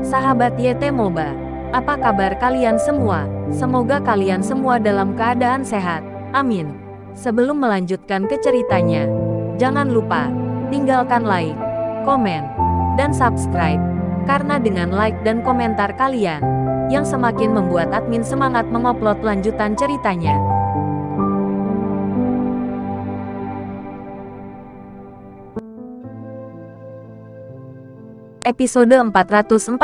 Sahabat YT Moba, apa kabar kalian semua? Semoga kalian semua dalam keadaan sehat. Amin. Sebelum melanjutkan ke ceritanya, jangan lupa tinggalkan like, komen, dan subscribe. Karena dengan like dan komentar kalian, yang semakin membuat admin semangat mengupload lanjutan ceritanya. Episode 440.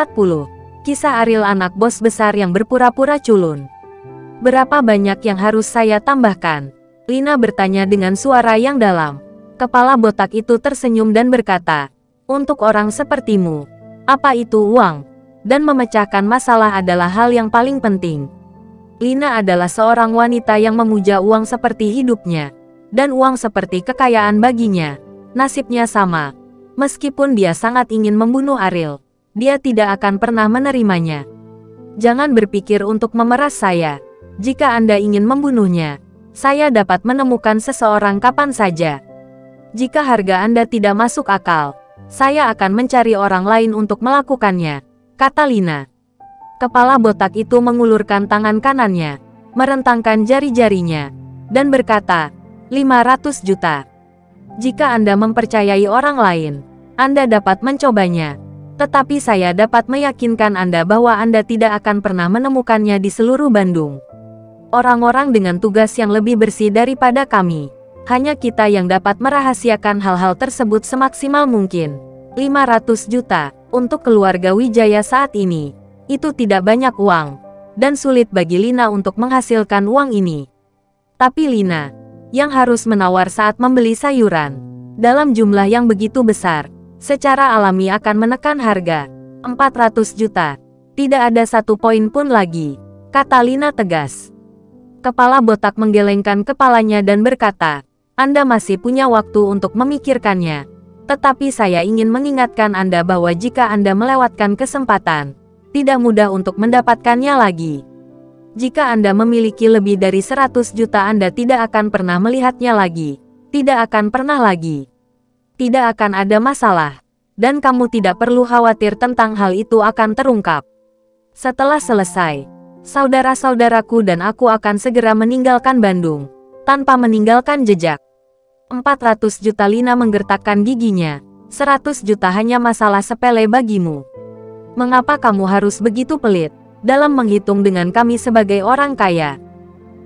Kisah Ariel anak bos besar yang berpura-pura culun. Berapa banyak yang harus saya tambahkan? Lina bertanya dengan suara yang dalam. Kepala botak itu tersenyum dan berkata, untuk orang sepertimu, apa itu uang? Dan memecahkan masalah adalah hal yang paling penting. Lina adalah seorang wanita yang memuja uang seperti hidupnya. Dan uang seperti kekayaan baginya. Nasibnya sama. Meskipun dia sangat ingin membunuh Ariel, dia tidak akan pernah menerimanya. Jangan berpikir untuk memeras saya. Jika Anda ingin membunuhnya, saya dapat menemukan seseorang kapan saja. Jika harga Anda tidak masuk akal, saya akan mencari orang lain untuk melakukannya, kata Lina. Kepala botak itu mengulurkan tangan kanannya, merentangkan jari-jarinya, dan berkata, 500 juta. Jika Anda mempercayai orang lain, Anda dapat mencobanya. Tetapi saya dapat meyakinkan Anda bahwa Anda tidak akan pernah menemukannya di seluruh Bandung. Orang-orang dengan tugas yang lebih bersih daripada kami. Hanya kita yang dapat merahasiakan hal-hal tersebut semaksimal mungkin. 500 juta untuk keluarga Wijaya saat ini. Itu tidak banyak uang. Dan sulit bagi Lina untuk menghasilkan uang ini. Tapi Lina, yang harus menawar saat membeli sayuran, dalam jumlah yang begitu besar, secara alami akan menekan harga. 400 juta. Tidak ada satu poin pun lagi, kata Lina tegas. Kepala botak menggelengkan kepalanya dan berkata, Anda masih punya waktu untuk memikirkannya. Tetapi saya ingin mengingatkan Anda bahwa jika Anda melewatkan kesempatan, tidak mudah untuk mendapatkannya lagi. Jika Anda memiliki lebih dari 100 juta Anda tidak akan pernah melihatnya lagi. Tidak akan pernah lagi. Tidak akan ada masalah. Dan kamu tidak perlu khawatir tentang hal itu akan terungkap. Setelah selesai, saudara-saudaraku dan aku akan segera meninggalkan Bandung. Tanpa meninggalkan jejak. 400 juta. Lina menggertakkan giginya. 100 juta hanya masalah sepele bagimu. Mengapa kamu harus begitu pelit dalam menghitung dengan kami sebagai orang kaya?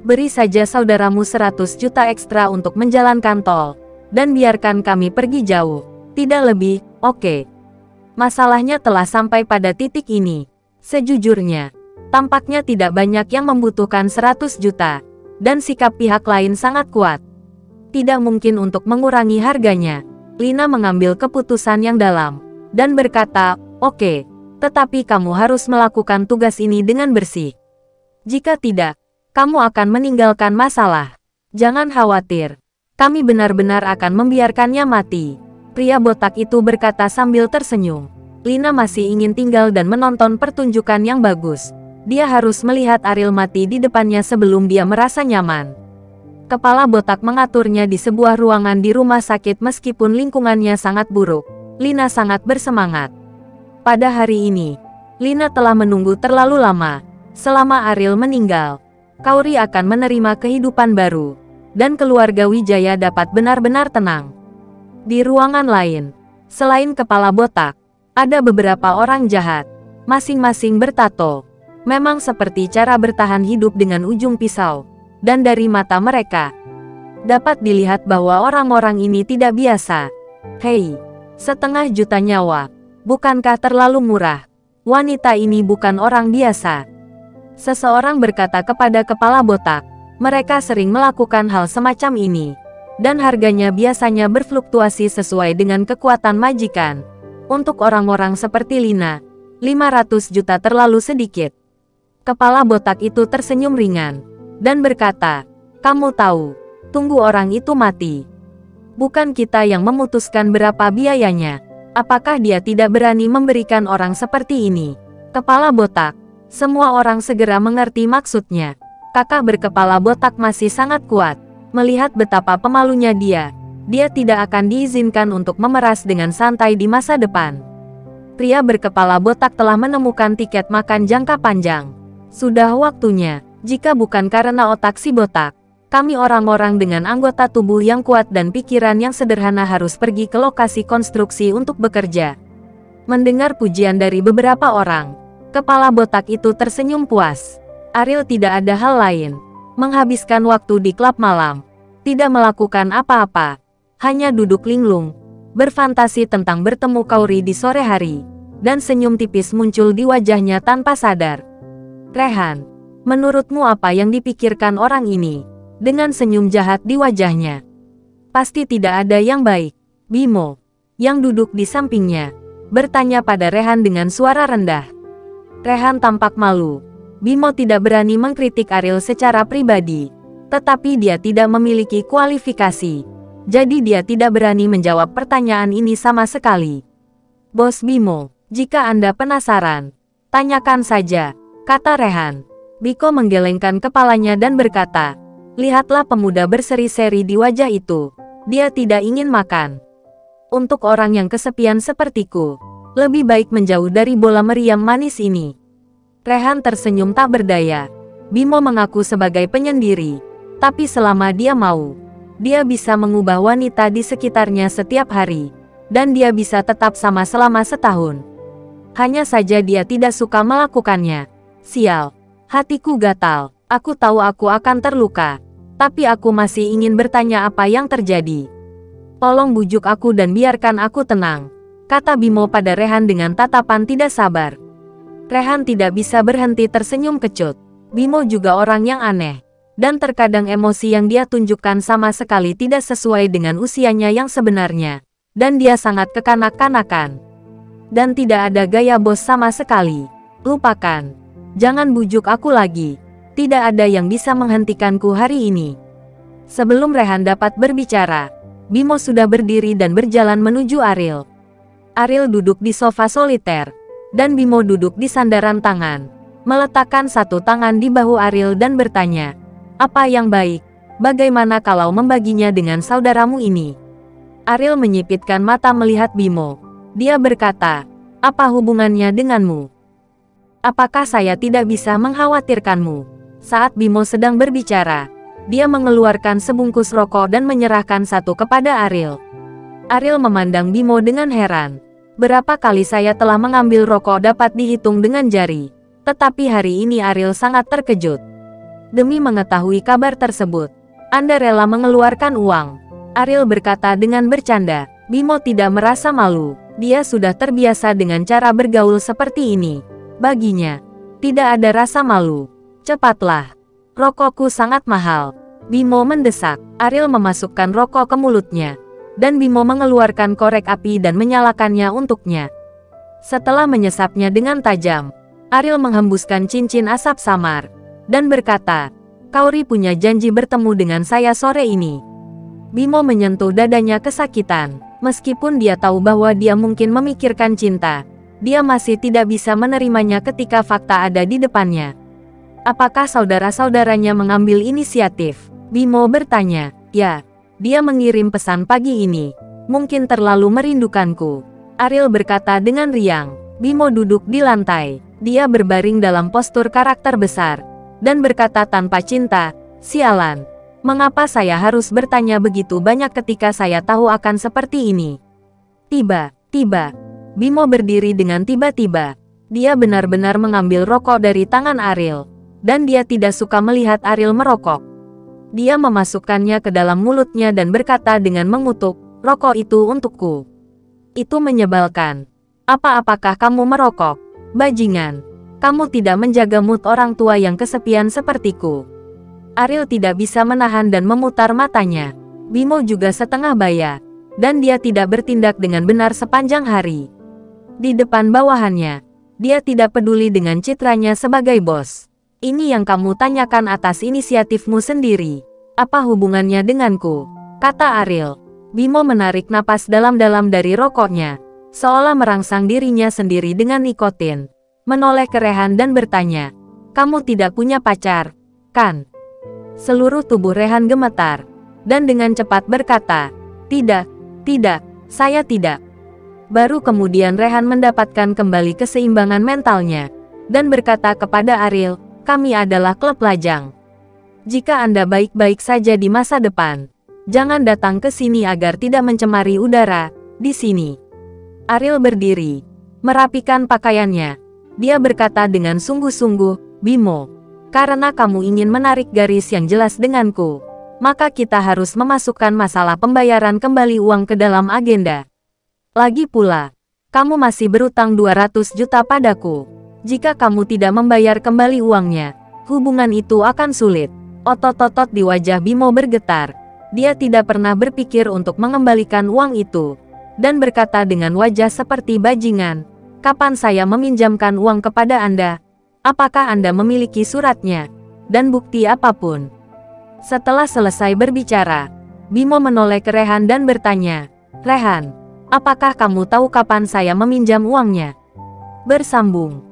Beri saja saudaramu 100 juta ekstra untuk menjalankan tol. Dan biarkan kami pergi jauh. Tidak lebih, oke. Masalahnya telah sampai pada titik ini. Sejujurnya, tampaknya tidak banyak yang membutuhkan 100 juta. Dan sikap pihak lain sangat kuat. Tidak mungkin untuk mengurangi harganya. Lina mengambil keputusan yang dalam. Dan berkata, oke. Tetapi kamu harus melakukan tugas ini dengan bersih. Jika tidak, kamu akan meninggalkan masalah. Jangan khawatir. Kami benar-benar akan membiarkannya mati. Pria botak itu berkata sambil tersenyum. Lina masih ingin tinggal dan menonton pertunjukan yang bagus. Dia harus melihat Ariel mati di depannya sebelum dia merasa nyaman. Kepala botak mengaturnya di sebuah ruangan di rumah sakit meskipun lingkungannya sangat buruk. Lina sangat bersemangat. Pada hari ini, Lina telah menunggu terlalu lama. Selama Ariel meninggal, Kauri akan menerima kehidupan baru. Dan keluarga Wijaya dapat benar-benar tenang. Di ruangan lain, selain kepala botak, ada beberapa orang jahat, masing-masing bertato. Memang seperti cara bertahan hidup dengan ujung pisau. Dan dari mata mereka, dapat dilihat bahwa orang-orang ini tidak biasa. Hei, 500 juta nyawa, bukankah terlalu murah? Wanita ini bukan orang biasa. Seseorang berkata kepada kepala botak. Mereka sering melakukan hal semacam ini. Dan harganya biasanya berfluktuasi sesuai dengan kekuatan majikan. Untuk orang-orang seperti Lina, 500 juta terlalu sedikit. Kepala botak itu tersenyum ringan. Dan berkata, kamu tahu, tunggu orang itu mati. Bukan kita yang memutuskan berapa biayanya. Apakah dia tidak berani memberikan orang seperti ini? Kepala botak, semua orang segera mengerti maksudnya. Kakak berkepala botak masih sangat kuat. Melihat betapa pemalunya dia tidak akan diizinkan untuk memeras dengan santai di masa depan. Pria berkepala botak telah menemukan tiket makan jangka panjang. Sudah waktunya, jika bukan karena otak si botak, kami orang-orang dengan anggota tubuh yang kuat dan pikiran yang sederhana harus pergi ke lokasi konstruksi untuk bekerja. Mendengar pujian dari beberapa orang, kepala botak itu tersenyum puas. Ariel tidak ada hal lain. Menghabiskan waktu di klub malam. Tidak melakukan apa-apa. Hanya duduk linglung. Berfantasi tentang bertemu Kauri di sore hari. Dan senyum tipis muncul di wajahnya tanpa sadar. Rehan, menurutmu apa yang dipikirkan orang ini? Dengan senyum jahat di wajahnya. Pasti tidak ada yang baik. Bimo, yang duduk di sampingnya, bertanya pada Rehan dengan suara rendah. Rehan tampak malu. Bimo tidak berani mengkritik Ariel secara pribadi. Tetapi dia tidak memiliki kualifikasi. Jadi dia tidak berani menjawab pertanyaan ini sama sekali. Bos Bimo, jika Anda penasaran, tanyakan saja, kata Rehan. Biko menggelengkan kepalanya dan berkata, lihatlah pemuda berseri-seri di wajah itu. Dia tidak ingin makan. Untuk orang yang kesepian sepertiku, lebih baik menjauh dari bola meriam manis ini. Rehan tersenyum tak berdaya. Bimo mengaku sebagai penyendiri. Tapi selama dia mau, dia bisa mengubah wanita di sekitarnya setiap hari. Dan dia bisa tetap sama selama setahun. Hanya saja dia tidak suka melakukannya. Sial, hatiku gatal. Aku tahu aku akan terluka. Tapi aku masih ingin bertanya apa yang terjadi. Tolong bujuk aku dan biarkan aku tenang, kata Bimo pada Rehan dengan tatapan tidak sabar. Rehan tidak bisa berhenti tersenyum kecut. Bimo juga orang yang aneh. Dan terkadang emosi yang dia tunjukkan sama sekali tidak sesuai dengan usianya yang sebenarnya. Dan dia sangat kekanak-kanakan. Dan tidak ada gaya bos sama sekali. Lupakan. Jangan bujuk aku lagi. Tidak ada yang bisa menghentikanku hari ini. Sebelum Rehan dapat berbicara, Bimo sudah berdiri dan berjalan menuju Ariel. Ariel duduk di sofa soliter, dan Bimo duduk di sandaran tangan, meletakkan satu tangan di bahu Ariel dan bertanya, apa yang baik? Bagaimana kalau membaginya dengan saudaramu ini? Ariel menyipitkan mata melihat Bimo. Dia berkata, apa hubungannya denganmu? Apakah saya tidak bisa mengkhawatirkanmu? Saat Bimo sedang berbicara, dia mengeluarkan sebungkus rokok dan menyerahkan satu kepada Ariel. Ariel memandang Bimo dengan heran. Berapa kali saya telah mengambil rokok dapat dihitung dengan jari. Tetapi hari ini Ariel sangat terkejut. Demi mengetahui kabar tersebut, Anda rela mengeluarkan uang. Ariel berkata dengan bercanda. Bimo tidak merasa malu. Dia sudah terbiasa dengan cara bergaul seperti ini. Baginya, tidak ada rasa malu. Cepatlah. Rokokku sangat mahal. Bimo mendesak. Ariel memasukkan rokok ke mulutnya. Dan Bimo mengeluarkan korek api dan menyalakannya untuknya. Setelah menyesapnya dengan tajam, Ariel menghembuskan cincin asap samar. Dan berkata, Kauri punya janji bertemu dengan saya sore ini. Bimo menyentuh dadanya kesakitan. Meskipun dia tahu bahwa dia mungkin memikirkan cinta, dia masih tidak bisa menerimanya ketika fakta ada di depannya. Apakah saudara-saudaranya mengambil inisiatif? Bimo bertanya. Ya, dia mengirim pesan pagi ini. Mungkin terlalu merindukanku. Ariel berkata dengan riang. Bimo duduk di lantai. Dia berbaring dalam postur karakter besar. Dan berkata tanpa cinta, sialan. Mengapa saya harus bertanya begitu banyak ketika saya tahu akan seperti ini? Tiba-tiba, Bimo berdiri dengan tiba-tiba. Dia benar-benar mengambil rokok dari tangan Ariel. Dan dia tidak suka melihat Ariel merokok. Dia memasukkannya ke dalam mulutnya dan berkata dengan mengutuk, rokok itu untukku. Itu menyebalkan. Apakah kamu merokok? Bajingan. Kamu tidak menjaga mood orang tua yang kesepian sepertiku. Ariel tidak bisa menahan dan memutar matanya. Bimo juga setengah baya. Dan dia tidak bertindak dengan benar sepanjang hari. Di depan bawahannya, dia tidak peduli dengan citranya sebagai bos. Ini yang kamu tanyakan atas inisiatifmu sendiri. Apa hubungannya denganku? Kata Ariel. Bimo menarik napas dalam-dalam dari rokoknya, seolah merangsang dirinya sendiri dengan nikotin. Menoleh ke Rehan dan bertanya, kamu tidak punya pacar, kan? Seluruh tubuh Rehan gemetar, dan dengan cepat berkata, tidak, saya tidak. Baru kemudian Rehan mendapatkan kembali keseimbangan mentalnya, dan berkata kepada Ariel, kami adalah klub lajang. Jika Anda baik-baik saja di masa depan, jangan datang ke sini agar tidak mencemari udara di sini. Ariel berdiri, merapikan pakaiannya. Dia berkata dengan sungguh-sungguh, Bimo, karena kamu ingin menarik garis yang jelas denganku, maka kita harus memasukkan masalah pembayaran kembali uang ke dalam agenda. Lagi pula, kamu masih berutang 200 juta padaku. Jika kamu tidak membayar kembali uangnya, hubungan itu akan sulit. Otot-otot di wajah Bimo bergetar. Dia tidak pernah berpikir untuk mengembalikan uang itu, dan berkata dengan wajah seperti bajingan, kapan saya meminjamkan uang kepada Anda? Apakah Anda memiliki suratnya? Dan bukti apapun? Setelah selesai berbicara, Bimo menoleh ke Rehan dan bertanya, Rehan, apakah kamu tahu kapan saya meminjam uangnya? Bersambung.